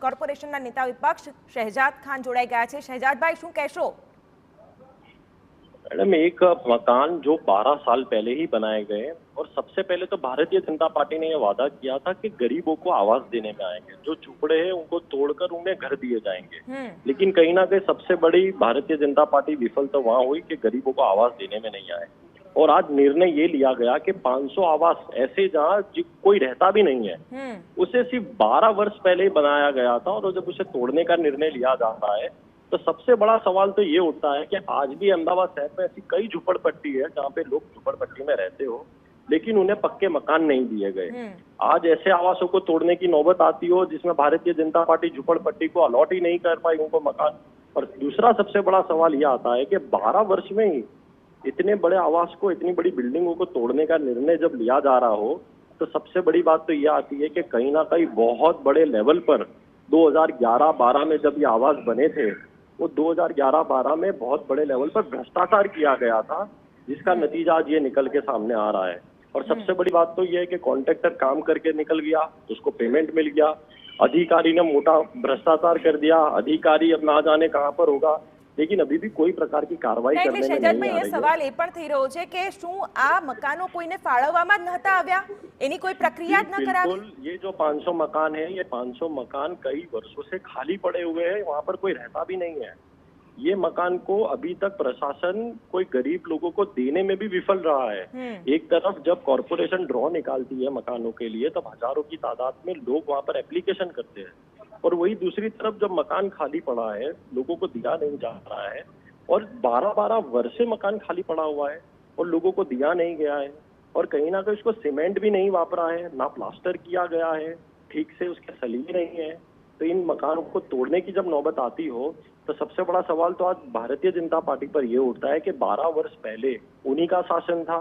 કોર્પોરેશનના નેતા વિપક્ષ શહેજાદ ખાન જોડાઈ ગયા છે। શહેજાદભાઈ, શું કહેશો? मैडम, एक मकान जो 12 साल पहले ही बनाए गए और सबसे पहले तो भारतीय जनता पार्टी ने यह वादा किया था कि गरीबों को आवास देने में आएंगे, जो झुपड़े हैं उनको तोड़कर उन्हें घर दिए जाएंगे। लेकिन कहीं ना कहीं सबसे बड़ी भारतीय जनता पार्टी विफल तो वहां हुई कि गरीबों को आवास देने में नहीं आए। और आज निर्णय ये लिया गया कि 500 आवास ऐसे जहाँ कोई रहता भी नहीं है, उसे सिर्फ 12 वर्ष पहले ही बनाया गया था, और जब उसे तोड़ने का निर्णय लिया जा रहा है तो सबसे बड़ा सवाल तो ये उठता है कि आज भी अहमदाबाद शहर में ऐसी कई झुपड़पट्टी है जहाँ पे लोग झुपड़पट्टी में रहते हो, लेकिन उन्हें पक्के मकान नहीं दिए गए। आज ऐसे आवासों को तोड़ने की नौबत आती हो जिसमें भारतीय जनता पार्टी झुपड़पट्टी को अलॉट ही नहीं कर पाई उनको मकान। और दूसरा सबसे बड़ा सवाल यह आता है कि 12 वर्ष में ही इतने बड़े आवास को, इतनी बड़ी बिल्डिंगों को तोड़ने का निर्णय जब लिया जा रहा हो, तो सबसे बड़ी बात तो यह आती है कि कहीं ना कहीं बहुत बड़े लेवल पर 2011-12 में जब ये आवास बने थे, वो 2011-12 में बहुत बड़े लेवल पर भ्रष्टाचार किया गया था, जिसका नतीजा आज ये निकल के सामने आ रहा है। और सबसे बड़ी बात तो ये है कि कॉन्ट्रैक्टर काम करके निकल गया, उसको पेमेंट मिल गया, अधिकारी ने मोटा भ्रष्टाचार कर दिया, अधिकारी अब ना जाने कहाँ पर होगा, लेकिन अभी भी कोई प्रकार की कार्रवाई करने में नहीं आ रही है। सवाल એ પણ થઈ રહ્યો છે કે શું આ મકાનો કોઈને ફાળવવામાં જ નહોતા આવ્યા, એની કોઈ પ્રક્રિયા જ ન કરાવી? बिल्कुल, ये जो 500 मकान है, ये 500 मकान कई वर्षों से खाली पड़े हुए हैं, वहाँ पर कोई रहता भी नहीं है। ये मकान को अभी तक प्रशासन कोई गरीब लोगों को देने में भी विफल रहा है। एक तरफ जब कॉर्पोरेशन ड्रॉ निकालती है मकानों के लिए, तब हजारों की तादाद में लोग वहाँ पर एप्लीकेशन करते हैं, और वही दूसरी तरफ जब मकान खाली पड़ा है, लोगों को दिया नहीं जा रहा है, और 12-12 वर्ष से मकान खाली पड़ा हुआ है और लोगों को दिया नहीं गया है, और कहीं ना कहीं उसको सीमेंट भी नहीं वापरा है, ना प्लास्टर किया गया है, ठीक से उसके सलीब नहीं है। तो इन मकानों को तोड़ने की जब नौबत आती हो, तो सबसे बड़ा सवाल तो आज भारतीय जनता पार्टी पर यह उठता है कि 12 वर्ष पहले उन्हीं का शासन था,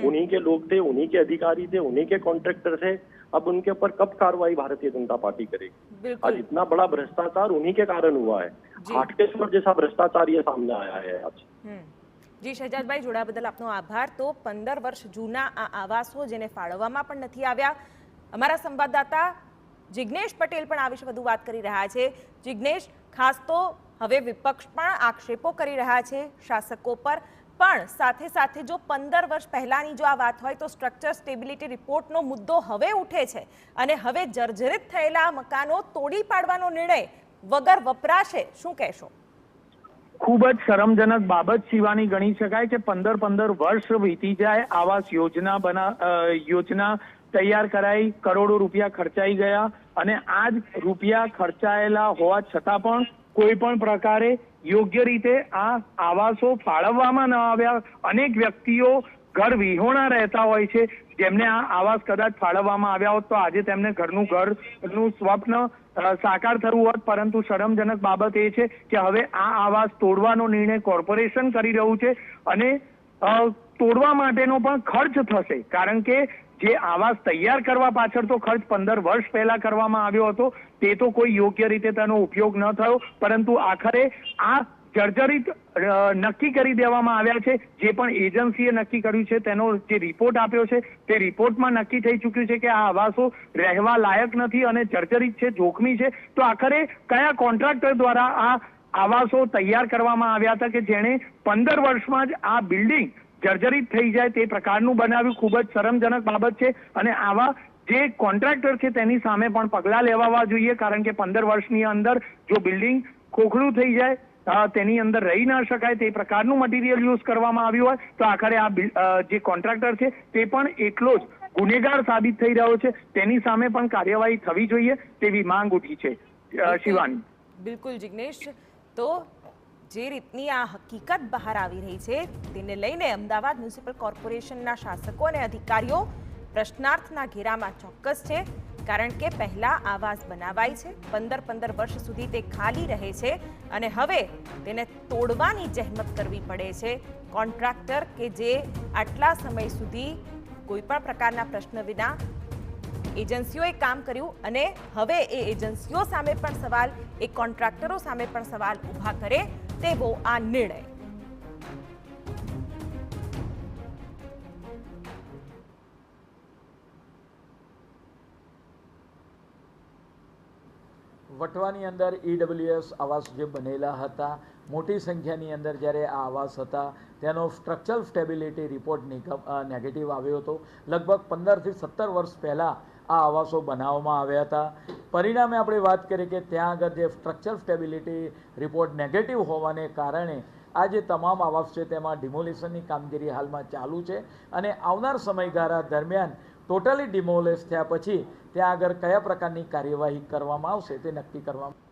उन्हीं के लोग थे, उन्हीं के अधिकारी थे, उन्हीं के कॉन्ट्रैक्टर थे। अब उनके ऊपर कब कार्रवाई भारतीय जनता पार्टी करेगी? आज इतना बड़ा भ्रष्टाचार उन्हीं के कारण हुआ है। हाटकेश्वर जैसा भ्रष्टाचार ये सामने आया है आज। જી શહેજાદભાઈ, જોડાવા બદલ આપનો આભાર। તો 15 વર્ષ જૂના આ આવાસો જેને ફાળવવામાં પણ નથી આવ્યા, અમારા સંવાદદાતા જિગ્નેશ પટેલ પણ આ વિશે વધુ વાત કરી રહ્યા છે। જિગ્નેશ, ખાસ તો હવે વિપક્ષ પણ આક્ષેપો કરી રહ્યા છે શાસકો પર, પણ સાથે સાથે જો 15 વર્ષ પહેલાની જો આ વાત હોય તો સ્ટ્રક્ચર સ્ટેબિલિટી રિપોર્ટનો મુદ્દો હવે ઉઠે છે અને હવે જર્જરિત થયેલા મકાનો તોડી પાડવાનો નિર્ણય વગર વપરાશે, શું કહેશો? ખૂબ જ શરમજનક બાબત શિવાની ગણી શકાય કે 15 વર્ષ વીતી જાય, આવાસ યોજના તૈયાર કરાઈ, કરોડો રૂપિયા ખર્ચાઈ ગયા, અને આજ રૂપિયા ખર્ચાયેલા હોવા છતાં પણ કોઈ પણ પ્રકારે યોગ્ય રીતે આ આવાસો ફાળવવામાં ન આવ્યા। અનેક વ્યક્તિઓ ઘર વિહોણા રહેતા હોય છે, જેમને આ આવાસ કદાચ ફાળવવામાં આવ્યા હોત તો આજે તેમને ઘરનું સ્વપ્ન સાકાર થયું હોત। પરંતુ શરમજનક બાબત એ છે કે હવે આ આવાસ તોડવાનો નિર્ણય કોર્પોરેશન કરી રહ્યું છે, અને તોડવા માટેનો પણ ખર્ચ થશે, કારણ કે જે આવાસ તૈયાર કરવા પાછળ તો ખર્ચ 15 વર્ષ પહેલા કરવામાં આવ્યો હતો, તે તો કોઈ યોગ્ય રીતે તેનો ઉપયોગ ન થયો, પરંતુ આખરે આ જર્જરિત નક્કી કરી દેવામાં આવ્યા છે। જે પણ એજન્સીએ નક્કી કર્યું છે તેનો જે રિપોર્ટ આપ્યો છે તે રિપોર્ટમાં નક્કી થઈ ચૂક્યું છે કે આ આવાસો રહેવા લાયક નથી અને જર્જરિત છે, જોખમી છે। તો આખરે કયા કોન્ટ્રાક્ટર દ્વારા આ આવાસો તૈયાર કરવામાં આવ્યા હતા કે જેણે 15 વર્ષમાં જ આ બિલ્ડિંગ જર્જરિત થઈ જાય તે પ્રકારનું બનાવ્યું? ખૂબ જ શરમજનક બાબત છે, અને આવા જે કોન્ટ્રાક્ટર છે તેની સામે પણ પગલાં લેવાવા જોઈએ, કારણ કે 15 વર્ષની અંદર જો બિલ્ડિંગ ખોખલું થઈ જાય, તેની અંદર રહી ના શકાય તે પ્રકારનું મટીરિયલ યુઝ કરવામાં આવ્યું હોય, તો આખરે આ જે કોન્ટ્રાક્ટર છે તે પણ એટલો જ ગુનેગાર સાબિત થઈ રહ્યો છે। તેની સામે પણ કાર્યવાહી થવી જોઈએ તેવી માંગ ઉઠી છે। શિવાની, બિલકુલ જિગ્નેશ, તો જે રીતની આ હકીકત બહાર આવી રહી છે તેને લઈને અમદાવાદ મ્યુનિસિપલ કોર્પોરેશનના શાસકો અને અધિકારીઓ પ્રશ્નાર્થના ઘેરામાં ચોક્કસ છે, કારણ કે પહેલા આવાસ બનાવાય છે, 15 વર્ષ સુધી તે ખાલી રહે છે, અને હવે તેને તોડવાની જહેમત કરવી પડે છે। કોન્ટ્રાક્ટર કે જે આટલા સમય સુધી કોઈ પણ પ્રકારના પ્રશ્ન વિના એજન્સીઓએ કામ કર્યું, અને હવે એ એજન્સીઓ સામે પણ સવાલ, એ કોન્ટ્રાક્ટરો સામે પણ સવાલ ઊભા કરે તેવો આ નિર્ણય। વટવાની અંદર EWS આવાસ જે બનેલા હતા, મોટી સંખ્યાની અંદર જ્યારે આ આવાસ હતા તેનો સ્ટ્રક્ચરલ સ્ટેબિલિટી રિપોર્ટ નેગેટિવ આવ્યો હતો. લગભગ 15 થી 17 વર્ષ પહેલાં આ આવાસો બનાવવામાં આવ્યા હતા. પરિણામે આપણે વાત કરીએ કે ત્યાં આગળ જે સ્ટ્રક્ચરલ સ્ટેબિલિટી રિપોર્ટ નેગેટિવ હોવાને કારણે આ જે તમામ આવાસ છે તેમાં ડિમોલિશનની કામગીરી હાલમાં ચાલુ છે અને આવનાર સમયગાળા દરમિયાન ટોટલી ડિમોલિશ થયા પછી ત્યાં આગળ કયા પ્રકારની કાર્યવાહી કરવામાં આવશે તે નક્કી કરવામાં